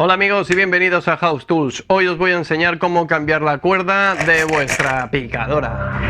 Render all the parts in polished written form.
Hola amigos y bienvenidos a House Tools. Hoy os voy a enseñar cómo cambiar la cuerda de vuestra picadora.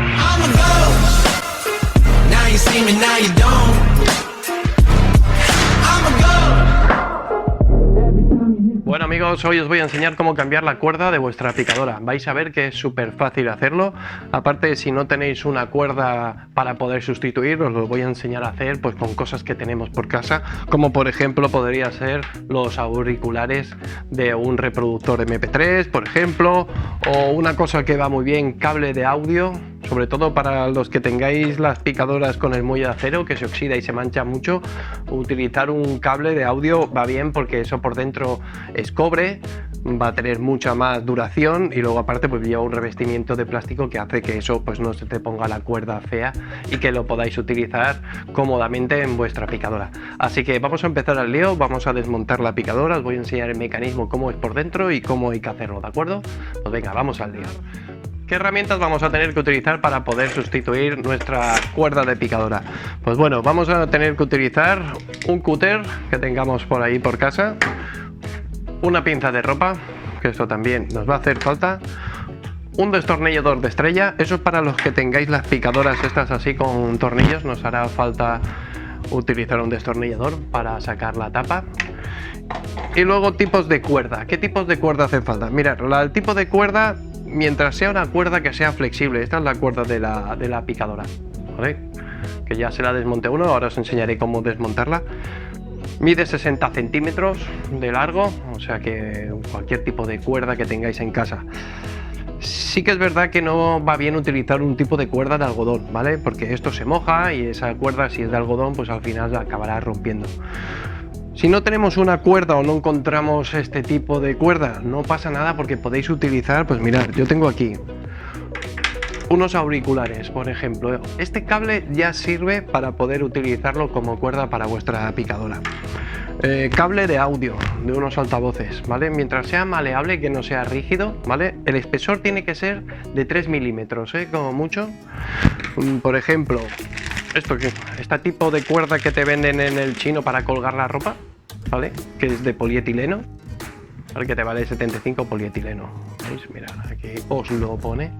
Bueno amigos, hoy os voy a enseñar cómo cambiar la cuerda de vuestra picadora. Vais a ver que es súper fácil hacerlo. Aparte, si no tenéis una cuerda para poder sustituir, os lo voy a enseñar a hacer pues con cosas que tenemos por casa, como por ejemplo podría ser los auriculares de un reproductor MP3, por ejemplo, o una cosa que va muy bien, cable de audio. Sobre todo para los que tengáis las picadoras con el muelle de acero que se oxida y se mancha mucho, utilizar un cable de audio va bien porque eso por dentro es cobre, va a tener mucha más duración y luego aparte pues lleva un revestimiento de plástico que hace que eso pues no se te ponga la cuerda fea y que lo podáis utilizar cómodamente en vuestra picadora. Así que vamos a empezar al lío, vamos a desmontar la picadora, os voy a enseñar el mecanismo, cómo es por dentro y cómo hay que hacerlo, ¿de acuerdo? Pues venga, vamos al lío. ¿Qué herramientas vamos a tener que utilizar para poder sustituir nuestra cuerda de picadora? Pues bueno, vamos a tener que utilizar un cúter que tengamos por ahí por casa, una pinza de ropa, que esto también nos va a hacer falta, un destornillador de estrella, eso es para los que tengáis las picadoras estas así con tornillos, nos hará falta utilizar un destornillador para sacar la tapa. Y luego tipos de cuerda. ¿Qué tipos de cuerda hacen falta? Mirad, el tipo de cuerda, mientras sea una cuerda que sea flexible, esta es la cuerda de la picadora, ¿vale? Que ya se la desmonté uno, ahora os enseñaré cómo desmontarla. Mide 60 centímetros de largo, o sea que cualquier tipo de cuerda que tengáis en casa. Sí que es verdad que no va bien utilizar un tipo de cuerda de algodón, ¿vale? Porque esto se moja y esa cuerda, si es de algodón, pues al final la acabará rompiendo. Si no tenemos una cuerda o no encontramos este tipo de cuerda, no pasa nada porque podéis utilizar, pues mirad, yo tengo aquí unos auriculares, por ejemplo. Este cable ya sirve para poder utilizarlo como cuerda para vuestra picadora. Cable de audio de unos altavoces, ¿vale? Mientras sea maleable, que no sea rígido, ¿vale? El espesor tiene que ser de 3 milímetros, como mucho. Por ejemplo, este tipo de cuerda que te venden en el chino para colgar la ropa, ¿vale? Que es de polietileno, ¿vale? Que te vale 75 polietileno. ¿Veis? Mirad, aquí os lo pone.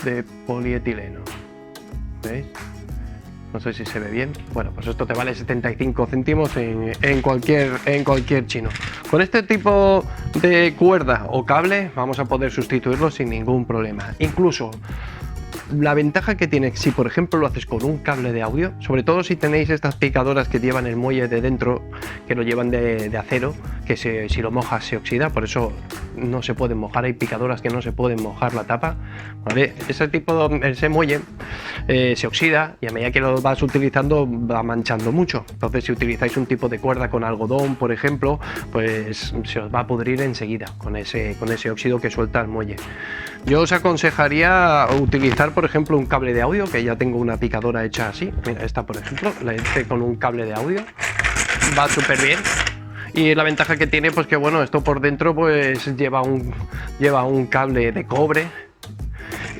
De polietileno. ¿Veis? No sé si se ve bien. Bueno, pues esto te vale 75 céntimos en cualquier chino. Con este tipo de cuerda o cable vamos a poder sustituirlo sin ningún problema. Incluso la ventaja que tiene, si por ejemplo lo haces con un cable de audio, sobre todo si tenéis estas picadoras que llevan el muelle de dentro, que lo llevan de acero, que si lo mojas se oxida, por eso no se pueden mojar, hay picadoras que no se pueden mojar la tapa, ¿vale? Ese muelle se oxida y a medida que lo vas utilizando va manchando mucho. Entonces si utilizáis un tipo de cuerda con algodón, por ejemplo, pues se os va a pudrir enseguida con ese óxido que suelta el muelle. Yo os aconsejaría utilizar, por ejemplo, un cable de audio, que ya tengo una picadora hecha así. Mira, esta por ejemplo, la hice con un cable de audio, va súper bien. Y la ventaja que tiene, pues que bueno, esto por dentro pues lleva un cable de cobre.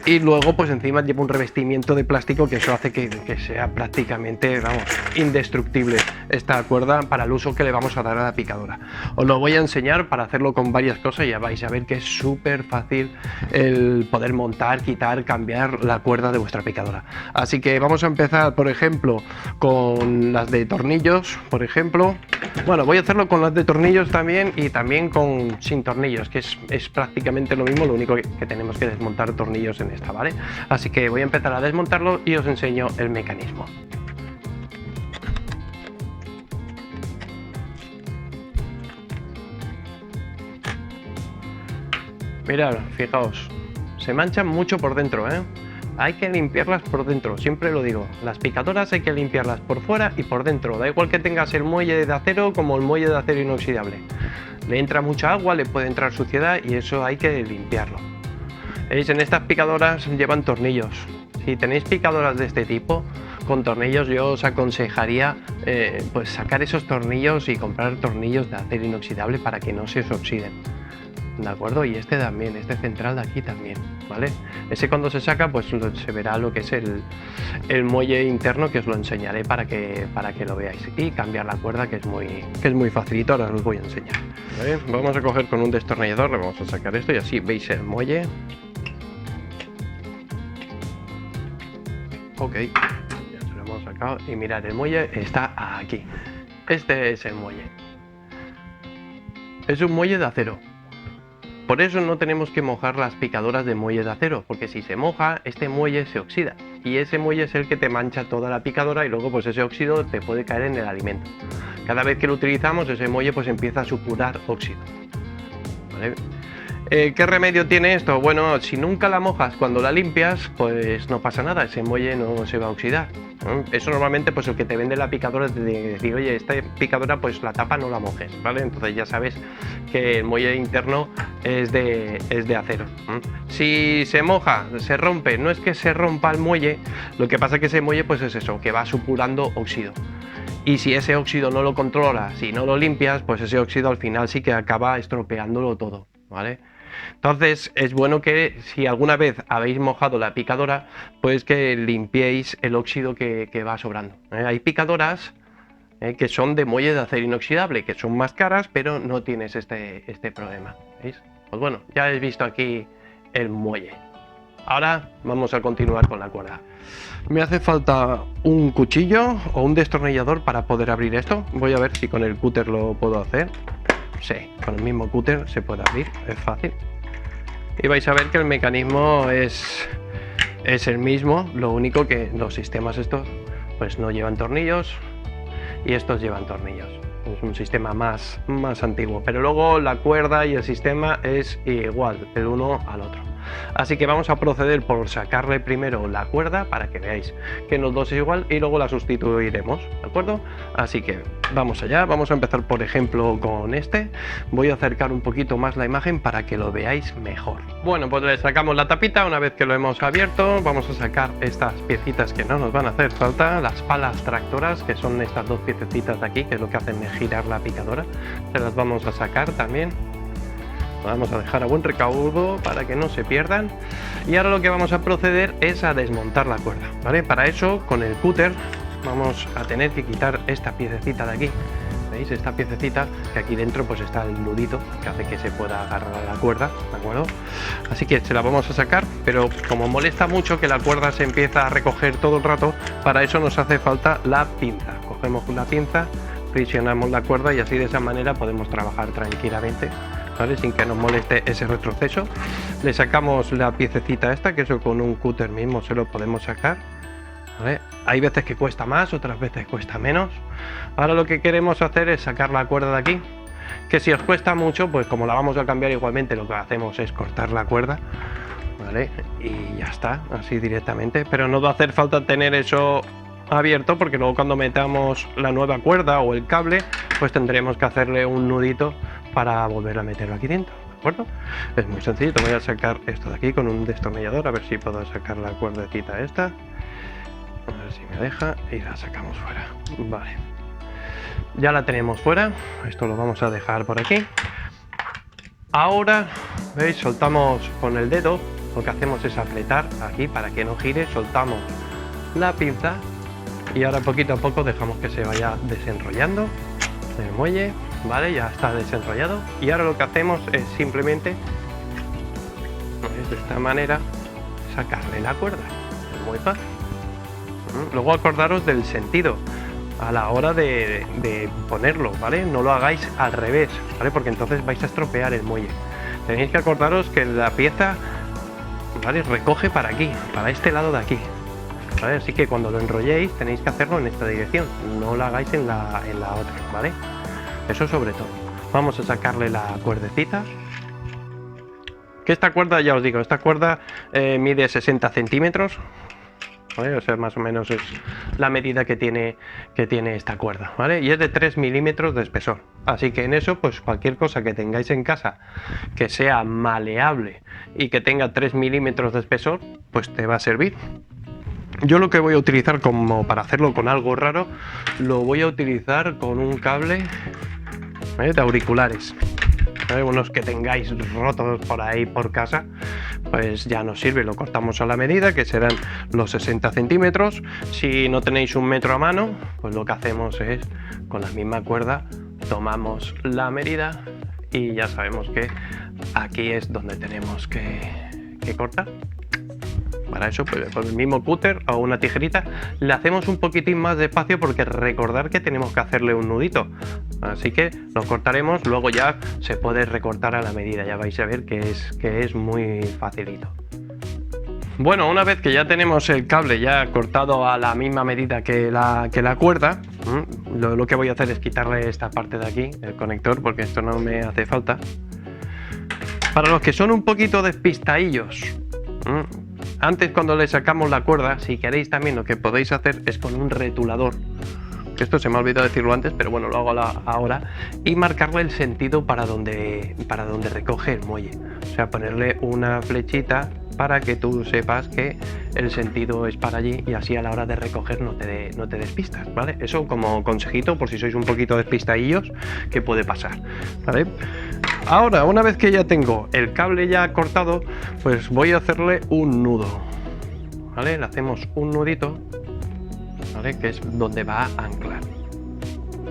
Y luego pues encima lleva un revestimiento de plástico que eso hace que sea prácticamente, vamos, indestructible esta cuerda para el uso que le vamos a dar a la picadora. Os lo voy a enseñar para hacerlo con varias cosas y ya vais a ver que es súper fácil el poder montar, quitar, cambiar la cuerda de vuestra picadora. Así que vamos a empezar, por ejemplo, con las de tornillos, por ejemplo. Bueno, voy a hacerlo con las de tornillos también y también sin tornillos, que es prácticamente lo mismo, lo único que tenemos que desmontar tornillos en esta, ¿vale? Así que voy a empezar a desmontarlo y os enseño el mecanismo. Mirad, fijaos, se manchan mucho por dentro, ¿eh? Hay que limpiarlas por dentro, siempre lo digo. Las picadoras hay que limpiarlas por fuera y por dentro. Da igual que tengas el muelle de acero como el muelle de acero inoxidable. Le entra mucha agua, le puede entrar suciedad y eso hay que limpiarlo. ¿Veis? En estas picadoras llevan tornillos. Si tenéis picadoras de este tipo, con tornillos, yo os aconsejaría pues sacar esos tornillos y comprar tornillos de acero inoxidable para que no se os oxiden. ¿de acuerdo? Y este también, este central de aquí también, ¿vale? Ese cuando se saca, pues se verá lo que es el muelle interno, que os lo enseñaré para que lo veáis. Y cambiar la cuerda, que es muy facilito, ahora os voy a enseñar. ¿Vale? Vamos a coger con un destornillador, le vamos a sacar esto y así veis el muelle. Ok, ya se lo hemos sacado y mirad, el muelle está aquí. Este es el muelle. Es un muelle de acero. Por eso no tenemos que mojar las picadoras de muelle de acero, porque si se moja, este muelle se oxida. Y ese muelle es el que te mancha toda la picadora y luego pues ese óxido te puede caer en el alimento. Cada vez que lo utilizamos, ese muelle pues empieza a supurar óxido. ¿Vale? ¿Qué remedio tiene esto? Bueno, si nunca la mojas cuando la limpias, pues no pasa nada, ese muelle no se va a oxidar. Eso normalmente pues el que te vende la picadora es de decir, oye, esta picadora pues la tapa no la mojes, ¿vale? Entonces ya sabes que el muelle interno es de acero. Si se moja, se rompe, no es que se rompa el muelle, lo que pasa es que ese muelle pues es eso, que va supurando óxido. Y si ese óxido no lo controlas, si no lo limpias, pues ese óxido al final sí que acaba estropeándolo todo, ¿vale? Entonces es bueno que si alguna vez habéis mojado la picadora, pues que limpiéis el óxido que va sobrando. Hay picadoras que son de muelle de acero inoxidable, que son más caras, pero no tienes este problema. ¿Veis? Pues bueno, ya habéis visto aquí el muelle. Ahora vamos a continuar con la cuerda. Me hace falta un cuchillo o un destornillador para poder abrir esto. Voy a ver si con el cúter lo puedo hacer. Sí, con el mismo cúter se puede abrir, es fácil. Y vais a ver que el mecanismo es el mismo, lo único que los sistemas estos pues no llevan tornillos y estos llevan tornillos. Es un sistema más antiguo, pero luego la cuerda y el sistema es igual, el uno al otro. Así que vamos a proceder por sacarle primero la cuerda para que veáis que en los dos es igual y luego la sustituiremos, ¿de acuerdo? Así que vamos allá, vamos a empezar por ejemplo con este. Voy a acercar un poquito más la imagen para que lo veáis mejor. Bueno, pues le sacamos la tapita. Una vez que lo hemos abierto, vamos a sacar estas piecitas que no nos van a hacer falta, las palas tractoras, que son estas dos piececitas de aquí, que es lo que hacen girar la picadora. Se las vamos a sacar también. Vamos a dejar a buen recaudo para que no se pierdan. Y ahora lo que vamos a proceder es a desmontar la cuerda, ¿vale? Para eso, con el cúter vamos a tener que quitar esta piececita de aquí. ¿Veis? Esta piececita, que aquí dentro pues está el nudito que hace que se pueda agarrar a la cuerda, ¿de acuerdo? Así que se la vamos a sacar, pero como molesta mucho que la cuerda se empieza a recoger todo el rato, para eso nos hace falta la pinza. Cogemos una pinza, presionamos la cuerda y así de esa manera podemos trabajar tranquilamente, ¿vale? Sin que nos moleste ese retroceso. Le sacamos la piececita esta, que eso con un cúter mismo se lo podemos sacar, ¿vale? Hay veces que cuesta más, otras veces cuesta menos. Ahora lo que queremos hacer es sacar la cuerda de aquí, que si os cuesta mucho, pues como la vamos a cambiar igualmente, lo que hacemos es cortar la cuerda, ¿vale? Y ya está, así directamente. Pero no va a hacer falta tener eso abierto, porque luego cuando metamos la nueva cuerda o el cable, pues tendremos que hacerle un nudito para volver a meterlo aquí dentro, ¿de acuerdo? Es muy sencillo. Voy a sacar esto de aquí con un destornillador, a ver si puedo sacar la cuerdecita esta, a ver si me deja, y la sacamos fuera. Vale, ya la tenemos fuera. Esto lo vamos a dejar por aquí. Ahora, ¿veis? Soltamos con el dedo, lo que hacemos es apretar aquí para que no gire, soltamos la pinza y ahora poquito a poco dejamos que se vaya desenrollando el muelle. Vale, ya está desenrollado y ahora lo que hacemos es simplemente, de esta manera, sacarle la cuerda. Es muy fácil. Luego acordaros del sentido a la hora de ponerlo, ¿vale? No lo hagáis al revés, ¿vale? Porque entonces vais a estropear el muelle. Tenéis que acordaros que la pieza, ¿vale?, recoge para aquí, para este lado de aquí, ¿vale? Así que cuando lo enrolléis tenéis que hacerlo en esta dirección, no lo hagáis en la otra, ¿vale? Eso sobre todo. Vamos a sacarle la cuerdecita. Que esta cuerda, ya os digo, esta cuerda mide 60 centímetros. ¿Vale? O sea, más o menos es la medida que tiene esta cuerda, ¿vale? Y es de 3 milímetros de espesor. Así que en eso, pues cualquier cosa que tengáis en casa que sea maleable y que tenga 3 milímetros de espesor, pues te va a servir. Yo lo que voy a utilizar como para hacerlo con algo raro, lo voy a utilizar con un cable, ¿vale?, de auriculares. unos que tengáis rotos por ahí por casa, pues ya nos sirve. Lo cortamos a la medida, que serán los 60 centímetros. Si no tenéis un metro a mano, pues lo que hacemos es, con la misma cuerda, tomamos la medida y ya sabemos que aquí es donde tenemos que cortar. Para eso, pues con el mismo cúter o una tijerita le hacemos un poquitín más despacio, porque recordar que tenemos que hacerle un nudito. Así que lo cortaremos, luego ya se puede recortar a la medida. Ya vais a ver que es muy facilito. Bueno, una vez que ya tenemos el cable ya cortado a la misma medida que la cuerda, lo que voy a hacer es quitarle esta parte de aquí, el conector, porque esto no me hace falta. Para los que son un poquito despistadillos, antes, cuando le sacamos la cuerda, si queréis también, lo que podéis hacer es con un retulador, que esto se me ha olvidado decirlo antes, pero bueno, lo hago ahora, y marcarle el sentido para donde recoge el muelle. O sea, ponerle una flechita para que tú sepas que el sentido es para allí, y así a la hora de recoger no te despistas, ¿vale? Eso como consejito por si sois un poquito despistadillos, que puede pasar, ¿vale? Ahora, una vez que ya tengo el cable ya cortado, pues voy a hacerle un nudo, ¿vale? Le hacemos un nudito, ¿vale? Que es donde va a anclar,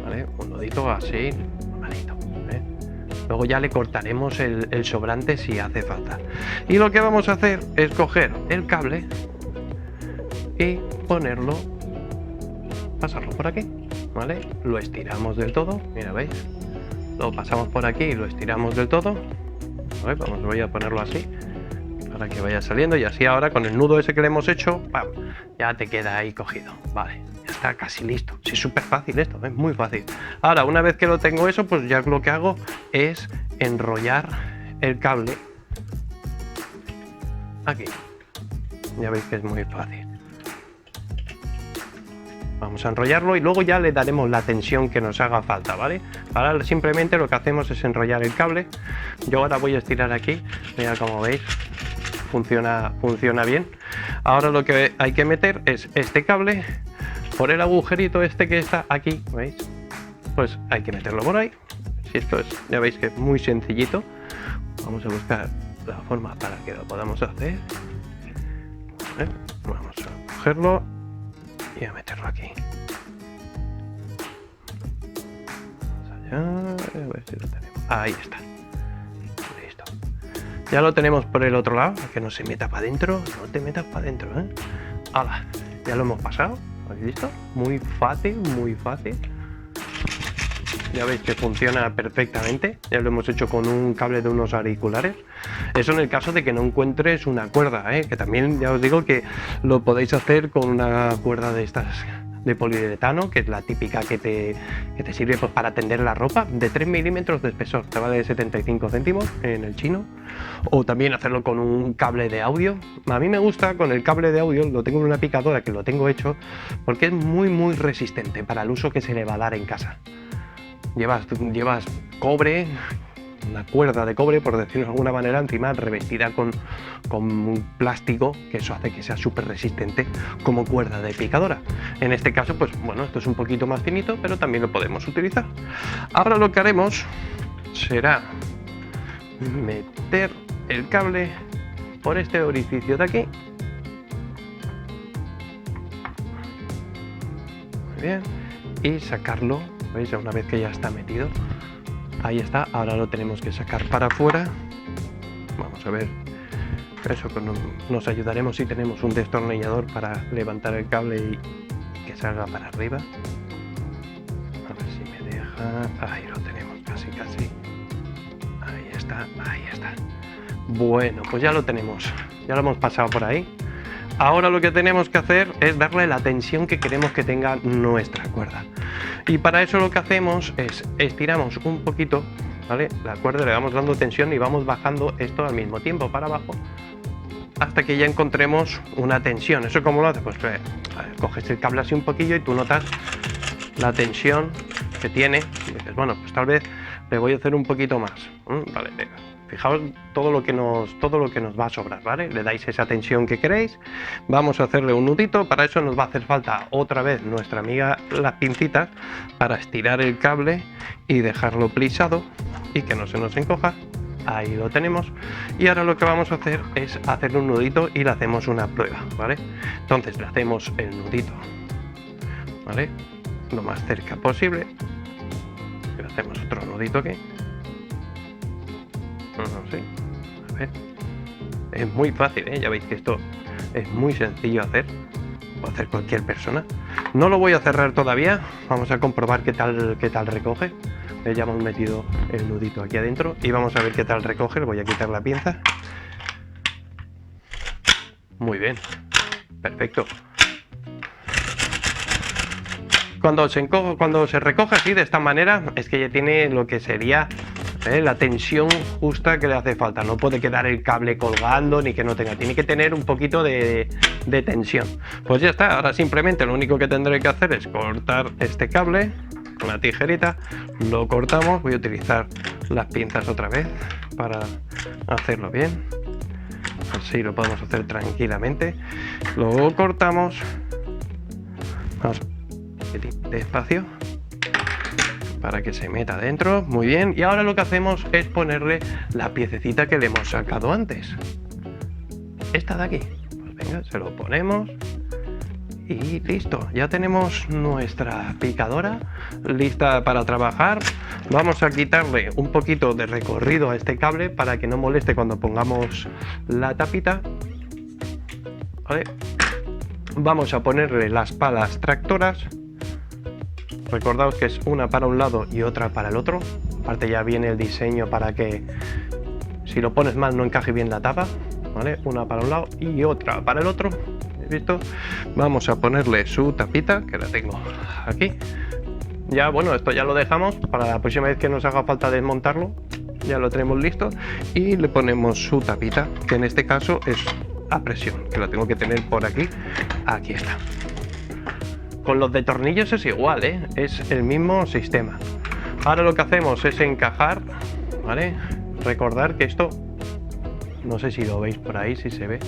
¿vale? Un nudito así, normalito, ¿eh? Luego ya le cortaremos el sobrante si hace falta. Y lo que vamos a hacer es coger el cable y ponerlo, pasarlo por aquí, ¿vale? Lo estiramos del todo, mira, ¿veis? Lo pasamos por aquí y lo estiramos del todo, ¿vale? Voy a ponerlo así para que vaya saliendo, y así ahora con el nudo ese que le hemos hecho, ¡pam!, ya te queda ahí cogido. Vale, ya está casi listo. Sí, es súper fácil esto, es muy fácil. Ahora, una vez que lo tengo eso, pues ya lo que hago es enrollar el cable aquí. Ya veis que es muy fácil. Vamos a enrollarlo y luego ya le daremos la tensión que nos haga falta, ¿vale? Ahora simplemente lo que hacemos es enrollar el cable. Yo ahora voy a estirar aquí, mira, como veis, funciona bien. Ahora lo que hay que meter es este cable por el agujerito este que está aquí, ¿veis? Pues hay que meterlo por ahí. Si esto es, ya veis que es muy sencillito. Vamos a buscar la forma para que lo podamos hacer. ¿Vale? Vamos a cogerlo y a meterlo aquí. Vamos allá, a ver si lo tenemos. Ahí está. Listo. Ya lo tenemos por el otro lado, que no se meta para adentro. No te metas para adentro, ¿eh? ¡Hala! Ya lo hemos pasado. ¿Habéis visto? Muy fácil, muy fácil. Ya veis que funciona perfectamente. Ya lo hemos hecho con un cable de unos auriculares. Eso en el caso de que no encuentres una cuerda, ¿eh? Que también ya os digo que lo podéis hacer con una cuerda de estas de poliuretano, que es la típica que te sirve pues para tender la ropa, de 3 milímetros de espesor, te vale 75 céntimos en el chino. O también hacerlo con un cable de audio. A mí me gusta con el cable de audio, lo tengo en una picadora que lo tengo hecho, porque es muy resistente para el uso que se le va a dar en casa. Llevas cobre, una cuerda de cobre, por decirlo de alguna manera, encima revestida con un plástico, que eso hace que sea súper resistente como cuerda de picadora. En este caso, pues bueno, esto es un poquito más finito, pero también lo podemos utilizar. Ahora lo que haremos será meter el cable por este orificio de aquí. Muy bien. Y sacarlo, ¿veis? Una vez que ya está metido, ahí está. Ahora lo tenemos que sacar para afuera. Vamos a ver, eso nos ayudaremos si tenemos un destornillador para levantar el cable y que salga para arriba. A ver si me deja. Ahí lo tenemos, casi. Ahí está. Bueno, pues ya lo tenemos, ya lo hemos pasado por ahí. Ahora lo que tenemos que hacer es darle la tensión que queremos que tenga nuestra cuerda. Y para eso lo que hacemos es estiramos un poquito, ¿vale? La cuerda, le vamos dando tensión y vamos bajando esto al mismo tiempo para abajo, hasta que ya encontremos una tensión. ¿Eso cómo lo haces? Pues coges el cable así un poquillo y tú notas la tensión que tiene. Y dices, bueno, pues tal vez le voy a hacer un poquito más. Vale, fijaos todo lo que nos va a sobrar, ¿vale? Le dais esa tensión que queréis. Vamos a hacerle un nudito. Para eso nos va a hacer falta otra vez nuestra amiga las pincitas para estirar el cable y dejarlo plisado y que no se nos encoja. Ahí lo tenemos. Y ahora lo que vamos a hacer es hacerle un nudito y le hacemos una prueba, ¿vale? Entonces le hacemos el nudito, ¿vale? Lo más cerca posible. Le hacemos otro nudito aquí. Sí. A ver. Es muy fácil, ¿eh? Ya veis que esto es muy sencillo hacer. Lo puede hacer cualquier persona. No lo voy a cerrar todavía. Vamos a comprobar qué tal recoge. Ya hemos metido el nudito aquí adentro y vamos a ver qué tal recoge. Le voy a quitar la pinza. Muy bien. Perfecto. Cuando se recoge así de esta manera es que ya tiene lo que sería la tensión justa que le hace falta. No puede quedar el cable colgando ni que no tenga. Tiene que tener un poquito de tensión. Pues ya está. Ahora simplemente lo único que tendré que hacer es cortar este cable con una tijerita. Lo cortamos. Voy a utilizar las pinzas otra vez para hacerlo bien. Así lo podemos hacer tranquilamente. Lo cortamos. Vamos despacio para que se meta dentro. Muy bien. Y ahora lo que hacemos es ponerle la piececita que le hemos sacado antes. Esta de aquí. Pues venga, se lo ponemos. Y listo. Ya tenemos nuestra picadora lista para trabajar. Vamos a quitarle un poquito de recorrido a este cable para que no moleste cuando pongamos la tapita. ¿Vale? Vamos a ponerle las palas tractoras. Recordaos que es una para un lado y otra para el otro. Aparte ya viene el diseño para que si lo pones mal no encaje bien la tapa, ¿vale? Una para un lado y otra para el otro. ¿Listo? Vamos a ponerle su tapita, que la tengo aquí. Ya, bueno, esto ya lo dejamos para la próxima vez que nos haga falta desmontarlo. Ya lo tenemos listo. Y le ponemos su tapita, que en este caso es a presión, que la tengo que tener por aquí. Aquí está. Con los de tornillos es igual, ¿eh? Es el mismo sistema. Ahora lo que hacemos es encajar, ¿vale? Recordar que esto, no sé si lo veis por ahí, si se ve,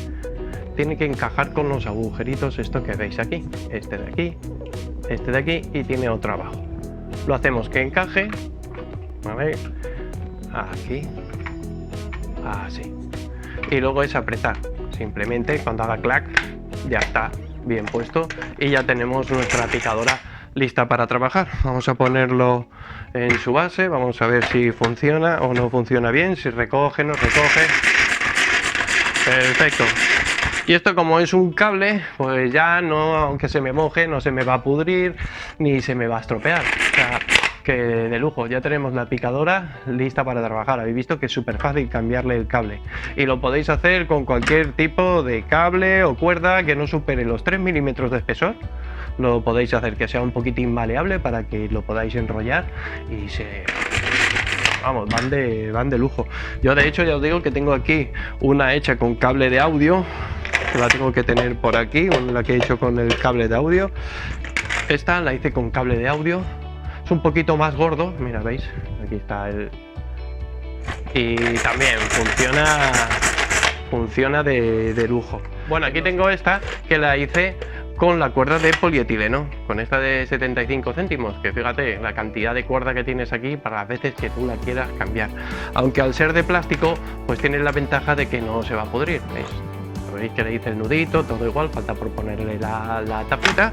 tiene que encajar con los agujeritos, esto que veis aquí, este de aquí y tiene otro abajo. Lo hacemos que encaje, ¿vale? Aquí, así. Y luego es apretar, simplemente cuando haga clac, ya está bien puesto y ya tenemos nuestra picadora lista para trabajar. Vamos a ponerlo en su base, vamos a ver si funciona o no funciona bien, si recoge, no recoge. Perfecto. Y esto, como es un cable, pues ya no, aunque se me moje, no se me va a pudrir ni se me va a estropear. O sea, que de lujo. Ya tenemos la picadora lista para trabajar. Habéis visto que es súper fácil cambiarle el cable y lo podéis hacer con cualquier tipo de cable o cuerda que no supere los 3 milímetros de espesor. Lo podéis hacer que sea un poquitín maleable para que lo podáis enrollar y vamos, van de lujo. Yo de hecho ya os digo que tengo aquí una hecha con cable de audio, que la tengo que tener por aquí, la que he hecho con el cable de audio. Esta la hice con cable de audio. Es un poquito más gordo, mira, veis, aquí está el... Y también funciona de lujo. Bueno, aquí tengo esta que la hice con la cuerda de polietileno, con esta de 75 céntimos, que fíjate la cantidad de cuerda que tienes aquí para las veces que tú la quieras cambiar. Aunque al ser de plástico, pues tiene la ventaja de que no se va a pudrir, ¿veis? Veis que le hice el nudito, todo igual, falta por ponerle la tapita.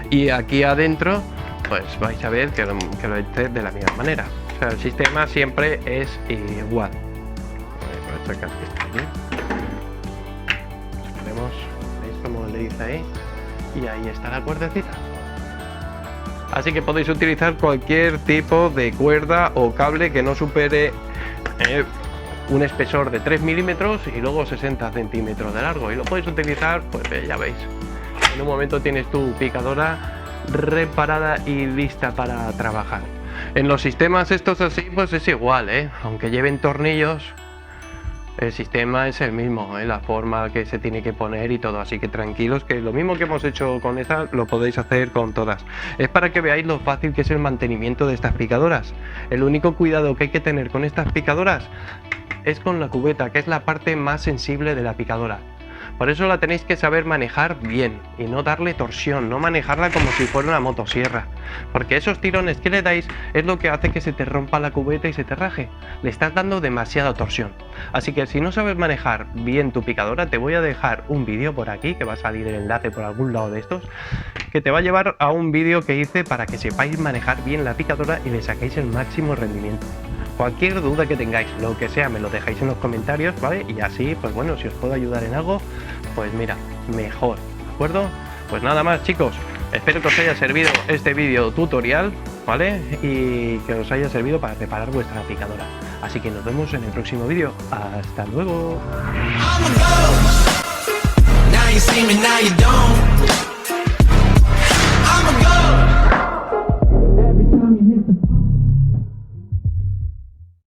Y aquí adentro, pues vais a ver que lo hice de la misma manera. O sea, el sistema siempre es igual. Voy a sacar esto aquí. Vemos, ¿veis cómo le dice ahí? Y ahí está la cuerdecita. Así que podéis utilizar cualquier tipo de cuerda o cable que no supere un espesor de 3 milímetros y luego 60 centímetros de largo. Y lo podéis utilizar, pues ya veis. En un momento tienes tu picadora reparada y lista para trabajar. En los sistemas estos así, pues es igual, aunque lleven tornillos, El sistema es el mismo, la forma que se tiene que poner y todo, así que tranquilos que lo mismo que hemos hecho con esta lo podéis hacer con todas. Es para que veáis lo fácil que es el mantenimiento de estas picadoras. El único cuidado que hay que tener con estas picadoras es con la cubeta, que es la parte más sensible de la picadora. Por eso la tenéis que saber manejar bien y no darle torsión, no manejarla como si fuera una motosierra, porque esos tirones que le dais es lo que hace que se te rompa la cubeta y se te raje. Le estás dando demasiada torsión. Así que si no sabes manejar bien tu picadora, te voy a dejar un vídeo por aquí, que va a salir el enlace por algún lado de estos, que te va a llevar a un vídeo que hice para que sepáis manejar bien la picadora y le saquéis el máximo rendimiento. Cualquier duda que tengáis, lo que sea, me lo dejáis en los comentarios, ¿vale? Y así, pues bueno, si os puedo ayudar en algo, pues mira, mejor, ¿de acuerdo? Pues nada más, chicos, espero que os haya servido este vídeo tutorial, ¿vale? Y que os haya servido para reparar vuestra picadora. Así que nos vemos en el próximo vídeo. ¡Hasta luego!